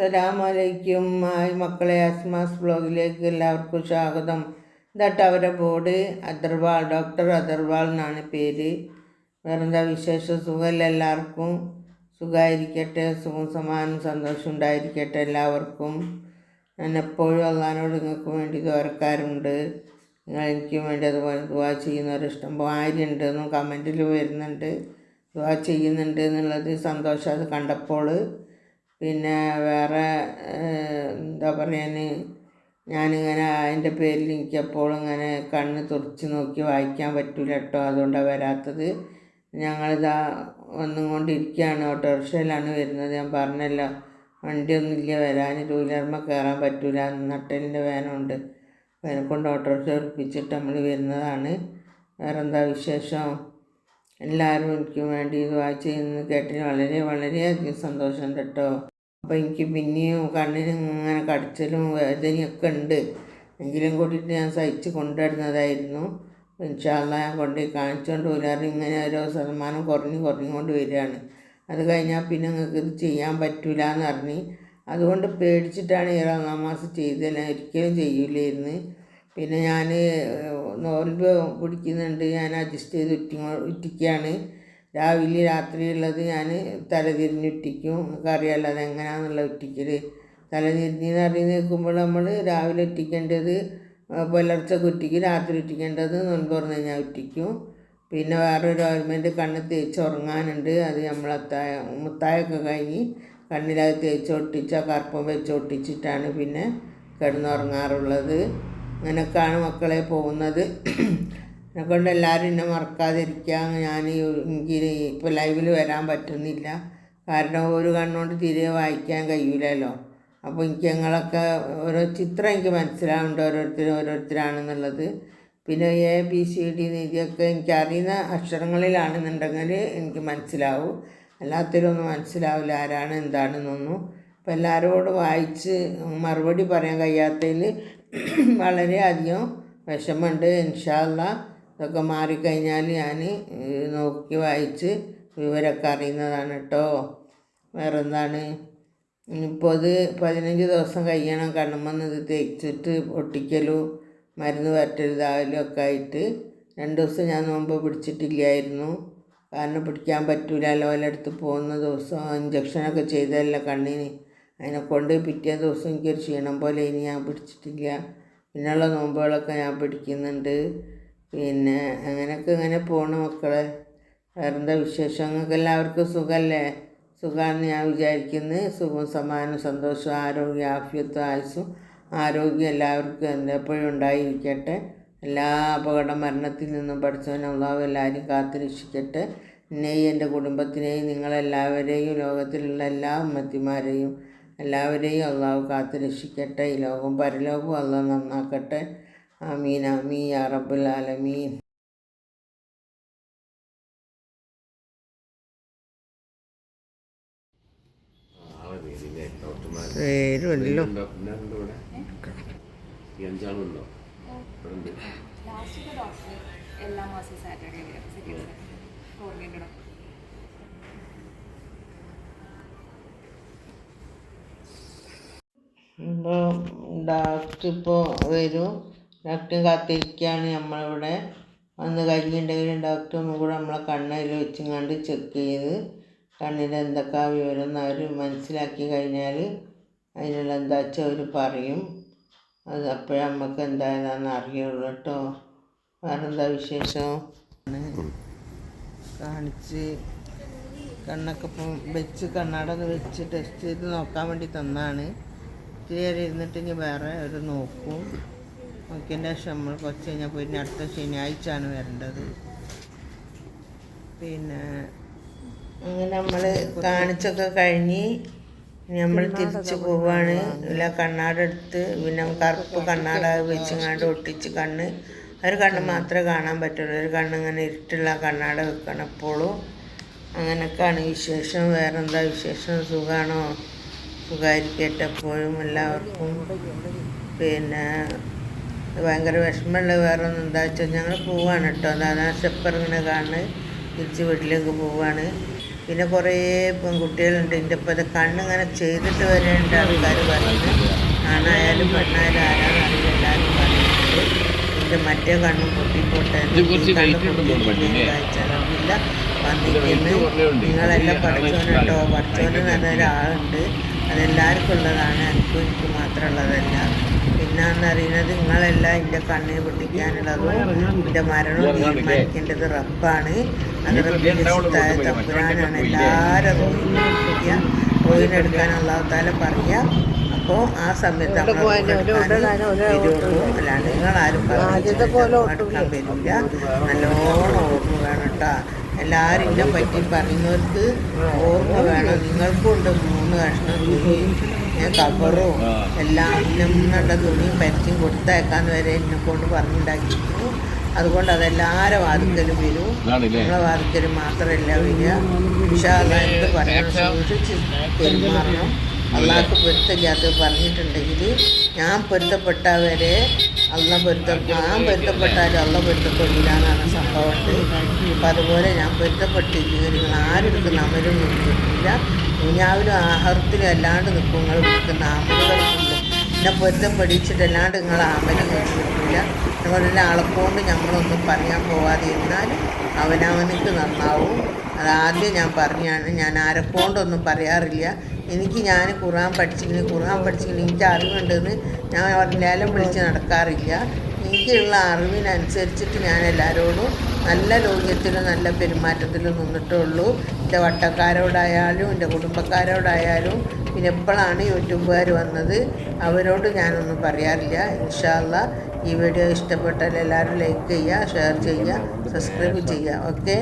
അസ്സലാമലൈക്കും. ഹായ് മക്കളെ, അസ്മാസ് ബ്ലോഗിലേക്ക് എല്ലാവർക്കും സ്വാഗതം. ഇതാട്ട് അവരുടെ ബോർഡ് അദർവാൾ, ഡോക്ടർ അദർവാൾ എന്നാണ് പേര്. വേറെന്താ വിശേഷം? സുഖമല്ല എല്ലാവർക്കും? സുഖമായിരിക്കട്ടെ, സുഖം സമാനം സന്തോഷം ഉണ്ടായിരിക്കട്ടെ എല്ലാവർക്കും. ഞാൻ എപ്പോഴും അള്ളാഹിനോട് നിങ്ങൾക്ക് വേണ്ടി ദ്വാരക്കാരുണ്ട്. നിങ്ങൾ എനിക്കും വേണ്ടി അതുപോലെ ദുആ ചെയ്യുന്നവരിഷ്ടം ഭാര്യയുണ്ടെന്നും കമൻറ്റിൽ വരുന്നുണ്ട്, ദുആ ചെയ്യുന്നുണ്ട് എന്നുള്ളത് സന്തോഷം അത് കണ്ടപ്പോൾ. പിന്നെ വേറെ എന്താ പറയാൻ, ഞാനിങ്ങനെ അതിൻ്റെ പേരിൽ എനിക്കെപ്പോഴും ഇങ്ങനെ കണ്ണ് തുറച്ച് നോക്കി വായിക്കാൻ പറ്റില്ല കേട്ടോ, അതുകൊണ്ടാണ് വരാത്തത്. ഞങ്ങളിതാ വന്നും കൊണ്ടിരിക്കുകയാണ്, ഓട്ടോറിക്ഷയിലാണ് വരുന്നത്. ഞാൻ പറഞ്ഞല്ലോ, വണ്ടിയൊന്നുമില്ല വരാൻ, ടൂ വീലറിന്മേൽ കയറാൻ പറ്റില്ല, നട്ടലിൻ്റെ വേദനയുണ്ട്. അതിനെ കൊണ്ട് ഓട്ടോറിക്ഷ ഉറപ്പിച്ചിട്ട് നമ്മൾ വരുന്നതാണ്. വേറെന്താ വിശേഷം? എല്ലാവരും എനിക്ക് വേണ്ടി ദുആ ചെയ്യുന്നത് കേട്ടതിന് വളരെയധികം സന്തോഷമുണ്ട് കേട്ടോ. അപ്പോൾ എനിക്ക് പിന്നെയും കണ്ണിന് ഇങ്ങനെ കടച്ചിലും വേദനയൊക്കെ ഉണ്ട്, എങ്കിലും കൂടിയിട്ട് ഞാൻ സഹിച്ച് കൊണ്ടുവരുന്നതായിരുന്നു. ഇൻഷാ അല്ലാഹ് ഞാൻ കൊണ്ടുപോയി കാണിച്ചുകൊണ്ട് പോലാറ് ഇങ്ങനെ ഓരോ ശതമാനം കുറഞ്ഞുകൊണ്ട് വരികയാണ്. അത് കഴിഞ്ഞാൽ പിന്നെ നിങ്ങൾക്ക് ഇത് ചെയ്യാൻ പറ്റില്ല എന്ന് പറഞ്ഞ്, അതുകൊണ്ട് പേടിച്ചിട്ടാണ് ഈ നമാസ് ചെയ്തത്, ഒരിക്കലും ചെയ്യില്ലായിരുന്നു. പിന്നെ ഞാൻ നോൽബ് പിടിക്കുന്നുണ്ട്, ഞാൻ അഡ്ജസ്റ്റ് ചെയ്ത് ഉറ്റിക്കുകയാണ്. രാവിലെ രാത്രിയുള്ളത് ഞാൻ തലതിരിഞ്ഞുറ്റിക്കും. നിങ്ങൾക്ക് അറിയാമല്ലോ അതെങ്ങനെയാണെന്നുള്ള ഉറ്റിക്കൽ. തലതിരിഞ്ഞെന്ന് അറിഞ്ഞ് നിൽക്കുമ്പോൾ നമ്മൾ രാവിലെ ഉറ്റിക്കേണ്ടത് പുലർച്ചെ ഉറ്റിക്കും, രാത്രി ഉറ്റിക്കേണ്ടത് നോൻപ് തുറന്ന് കഴിഞ്ഞാൽ ഉറ്റിക്കും. പിന്നെ വേറൊരു ഓയിൽമെൻറ്റ് കണ്ണ് തേച്ച് ഉറങ്ങാനുണ്ട്, അത് നമ്മൾ മുത്തായൊക്കെ കഴിഞ്ഞ് കണ്ണിലത് തേച്ച് ഒട്ടിച്ച കറുപ്പം വെച്ച് ഒട്ടിച്ചിട്ടാണ് പിന്നെ കിടന്നുറങ്ങാറുള്ളത്. അങ്ങനെയൊക്കെയാണ് മക്കളെ പോകുന്നത്. എന്നെക്കൊണ്ട് എല്ലാവരും എന്നെ മറക്കാതിരിക്കുക. എനിക്ക് ഇപ്പോൾ ലൈവിൽ വരാൻ പറ്റുന്നില്ല, കാരണം ഒരു കണ്ണുകൊണ്ട് തീരെ വായിക്കാൻ കഴിയില്ലല്ലോ. അപ്പോൾ എനിക്ക് ഞങ്ങളൊക്കെ ഓരോ ചിത്രം എനിക്ക് മനസ്സിലാവുന്നുണ്ട്, ഓരോരുത്തരാണെന്നുള്ളത്. പിന്നെ ABCD ഇതൊക്കെ എനിക്കറിയുന്ന അക്ഷരങ്ങളിലാണെന്നുണ്ടെങ്കിൽ എനിക്ക് മനസ്സിലാവും, അല്ലാത്തതിലൊന്നും മനസ്സിലാവില്ല ആരാണ് എന്താണെന്നൊന്നും. അപ്പോൾ എല്ലാവരോടും വായിച്ച് മറുപടി പറയാൻ കഴിയാത്തതിൽ വളരെയധികം വിഷമമുണ്ട്. ഇൻഷാ അല്ലാഹ് ഇതൊക്കെ മാറിക്കഴിഞ്ഞാൽ ഞാൻ നോക്കി വായിച്ച് വിവരമൊക്കെ അറിയുന്നതാണ് കേട്ടോ. വേറെന്താണ്, ഇപ്പോൾ ഇത് 15 ദിവസം കഴിയണം കണ്ണുമ്മന്ന് ഇത് തേച്ചിട്ട് ഒട്ടിക്കലും മരുന്ന് പറ്റരുതായാലും ഒക്കെ ആയിട്ട്. 2 ദിവസം ഞാൻ നോമ്പ് പിടിച്ചിട്ടില്ലായിരുന്നു, കാരണം പിടിക്കാൻ പറ്റൂലല്ലോ, എല്ലായിടത്ത് പോകുന്ന ദിവസം ഇഞ്ചക്ഷനൊക്കെ ചെയ്തതല്ല കണ്ണിന്. അതിനെക്കൊണ്ട് പിറ്റേ ദിവസം എനിക്കൊരു ക്ഷീണം പോലെ ഇനി ഞാൻ പിടിച്ചിട്ടില്ല. പിന്നെയുള്ള നോമ്പുകളൊക്കെ ഞാൻ പിടിക്കുന്നുണ്ട്. പിന്നെ അങ്ങനെയൊക്കെ ഇങ്ങനെ പോകണം മക്കളെ. വേറെന്താ വിശേഷം? നിങ്ങൾക്ക് എല്ലാവർക്കും സുഖമല്ലേ? സുഖമാണെന്ന് ഞാൻ വിചാരിക്കുന്നു. സുഖവും സമാധാനം സന്തോഷവും ആരോഗ്യം ആഫിയത്തും ആയുസ്സും ആരോഗ്യം എല്ലാവർക്കും എപ്പോഴും ഉണ്ടായിരിക്കട്ടെ. എല്ലാ അപകട മരണത്തിൽ നിന്നും പഠിച്ചവൻ അള്ളാഹു എല്ലാവരും കാത്തുരക്ഷിക്കട്ടെ. എന്നെയും എൻ്റെ കുടുംബത്തിനെയും നിങ്ങളെല്ലാവരെയും ലോകത്തിലുള്ള എല്ലാ ഉമ്മത്തിമാരെയും എല്ലാവരെയും അള്ളാഹു കാത്തുരക്ഷിക്കട്ടെ. ഈ ലോകവും പരലോകവും അള്ളാഹു നന്നാക്കട്ടെ. ആമീൻ ആമീൻ യാ റബ്ബൽ ആലമീൻ. പേരുമല്ലോ ഇപ്പോൾ ഡോക്ടർ ഇപ്പോൾ വരും, ഡോക്ടർ കാത്തിരിക്കുകയാണ്. നമ്മളിവിടെ വന്ന് കഴിഞ്ഞിട്ടുണ്ടെങ്കിലും ഡോക്ടർ ഒന്നും കൂടെ നമ്മളെ കണ്ണതിൽ വെച്ചുകൊണ്ട് ചെക്ക് ചെയ്ത് കണ്ണിൽ എന്തൊക്കെ വിവരം എന്ന് അവർ മനസ്സിലാക്കി കഴിഞ്ഞാൽ അതിനുള്ള എന്താ വെച്ചാൽ അവർ പറയും. അത് അപ്പോഴേ നമുക്ക് എന്തായതാണെന്ന് അറിയുള്ളൂ കേട്ടോ. വേറെന്താ വിശേഷം? കാണിച്ച് കണ്ണൊക്കെ ഇപ്പം വെച്ച് കണ്ണാട വെച്ച് ടെസ്റ്റ് ചെയ്ത് നോക്കാൻ വേണ്ടി തന്നാണ്. ഇത്തിരി നേരം ഇരുന്നിട്ട് ഇനി വേറെ ഒരു നോക്കും. നോക്കിയതിൻ്റെ ശേഷം നമ്മൾ കുറച്ച് കഴിഞ്ഞാൽ പോയി അടുത്ത ശനിയാഴ്ചയാണ് വരേണ്ടത്. പിന്നെ അങ്ങനെ നമ്മൾ കാണിച്ചൊക്കെ കഴിഞ്ഞ് നമ്മൾ തിരിച്ച് പോവാണ്. ഇല്ല കണ്ണാട എടുത്ത് പിന്നെ കറുപ്പ് കണ്ണാട വെച്ചങ്ങാണ്ട് ഒട്ടിച്ച് ഒരു കണ്ണ് മാത്രമേ കാണാൻ പറ്റുള്ളൂ, ഒരു കണ്ണിങ്ങനെ ഇരുട്ടുള്ള കണ്ണാട വെക്കണം എപ്പോഴും. അങ്ങനെയൊക്കെയാണ് വിശേഷം. വേറെന്താ വിശേഷം? സുഖമാണോ? സുഖമായിരിക്കട്ടെ എപ്പോഴും എല്ലാവർക്കും. പിന്നെ ഭയങ്കര വിഷമമുള്ള വേറെ ഒന്നും എന്താ വെച്ചാൽ ഞങ്ങൾ പോവാണ് കേട്ടോ. അതാണ് സ്റ്റെപ്പ് ഇങ്ങനെ കാണുന്നത്, തിരിച്ച് വീട്ടിലേക്ക് പോവാണ്. പിന്നെ കുറേ പെൺകുട്ടികളുണ്ട് എൻ്റെ ഇപ്പം ഇത് കണ്ണിങ്ങനെ ചെയ്തിട്ട് വരേണ്ട ആൾക്കാർ പറയുന്നത്. ആണായാലും പെണ്ണായാലും ആരാന്ന് അറിയില്ല, എല്ലാവരും പറയുന്നത് എൻ്റെ മറ്റേ കണ്ണും പൊട്ടിപ്പോട്ടെ, കണ്ണ് പൊട്ടിയിട്ടില്ല കാഴ്ചയില്ല വന്നിരിക്കുന്നു. നിങ്ങളെല്ലാം പഠിച്ചോനുണ്ടോ? പഠിച്ചോന് നല്ല ഒരാളുണ്ട്, അതെല്ലാവർക്കും ഉള്ളതാണ്, എനിക്ക് മാത്രമുള്ളതല്ല. പിന്നെയെന്നറിയുന്നത് നിങ്ങളെല്ലാം എൻ്റെ കണ്ണിന് പൊട്ടിക്കാനുള്ളതും എൻ്റെ മരണവും തീരുമാനിക്കേണ്ടത് റബ്ബാണ്. അത് റബ്ബിൻ്റെ തമ്പുരാനാണ്. എല്ലാവരും റോയിനെടുക്കാൻ അള്ളാഹുത്താല പറയുക. അപ്പോൾ ആ സമയത്ത് വരുള്ളൂ, അല്ലാണ്ട് നിങ്ങളാരും എടുക്കാൻ വരില്ല. നല്ലോണം ഓർമ്മ വേണം കേട്ടോ. എല്ലാവരും ഇതിനെ പറ്റി പറയുന്നവർക്ക് ഓർമ്മ വേണം. നിങ്ങൾക്കും ഉണ്ട് 3 കഷ്ണം തുണി, കവറും എല്ലാം നമ്മുടെ തുണിയും പരിച്ചും കൊടുത്തയക്കാന്ന് വരെ എന്നെ കൊണ്ട് പറഞ്ഞുണ്ടാക്കിയിരുന്നു. അതുകൊണ്ട് അതെല്ലാവരും വാതിക്കലും വരും, നിങ്ങളെ വാതിക്കലും മാത്രമല്ല വരിക. ഇൻഷാ അല്ലാഹ് എന്ത് പറയണം, സൂക്ഷിച്ച് പെരുമാറണം. അള്ളാഹ്ക്ക് പൊരുത്തമില്ലാത്തത് പറഞ്ഞിട്ടുണ്ടെങ്കിൽ ഞാൻ പൊരുത്തപ്പെട്ടവരെ ഞാൻ പൊരുത്തപ്പെട്ടാലും അള്ള പൊരുത്തപ്പെടില്ല എന്നാണ് സംഭവമുണ്ട്. അപ്പം അതുപോലെ ഞാൻ പൊരുത്തപ്പെട്ടില്ലെങ്കിൽ നിങ്ങൾ ആരെടുക്കുന്ന അമലും നിൽക്കില്ല, ദുനിയാവിലും ആഹാരത്തിലും അല്ലാണ്ട് നിൽക്കും. നിങ്ങൾ നിൽക്കുന്ന അമലുകൾക്കുണ്ട് എന്നെ പൊരുത്തപ്പെടിച്ചിട്ട് അല്ലാണ്ട് നിങ്ങൾ അമലും നിൽക്കില്ല. നിങ്ങളുടെ ആളെക്കൊണ്ട് നമ്മളൊന്നും പറയാൻ പോവാതെ എന്നാൽ അവനവനിക്ക് നന്നാവും. അതാദ്യം ഞാൻ പറഞ്ഞാണ്, ഞാൻ ആരെക്കൊണ്ടൊന്നും പറയാറില്ല. ഞാൻ ഖുർആൻ പഠിച്ചിങ്ങനെ എനിക്ക് അറിവുണ്ടെന്ന് ഞാൻ ലേലം വിളിച്ച് നടക്കാറില്ല. എനിക്കുള്ള അറിവിനനുസരിച്ചിട്ട് ഞാൻ എല്ലാവരോടും നല്ല ലോകത്തിലും നല്ല പെരുമാറ്റത്തിലും നിന്നിട്ടുള്ളൂ. എൻ്റെ വട്ടക്കാരോടായാലും എൻ്റെ കുടുംബക്കാരോടായാലും. പിന്നെ എപ്പോഴാണ് യൂട്യൂബുകാർ വന്നത്, അവരോട് ഞാനൊന്നും പറയാറില്ല. ഇൻഷാ അല്ലാഹ് ഈ വീഡിയോ ഇഷ്ടപ്പെട്ടാൽ എല്ലാവരും ലൈക്ക് ചെയ്യുക, ഷെയർ ചെയ്യുക, സബ്സ്ക്രൈബ് ചെയ്യുക. ഓക്കെ.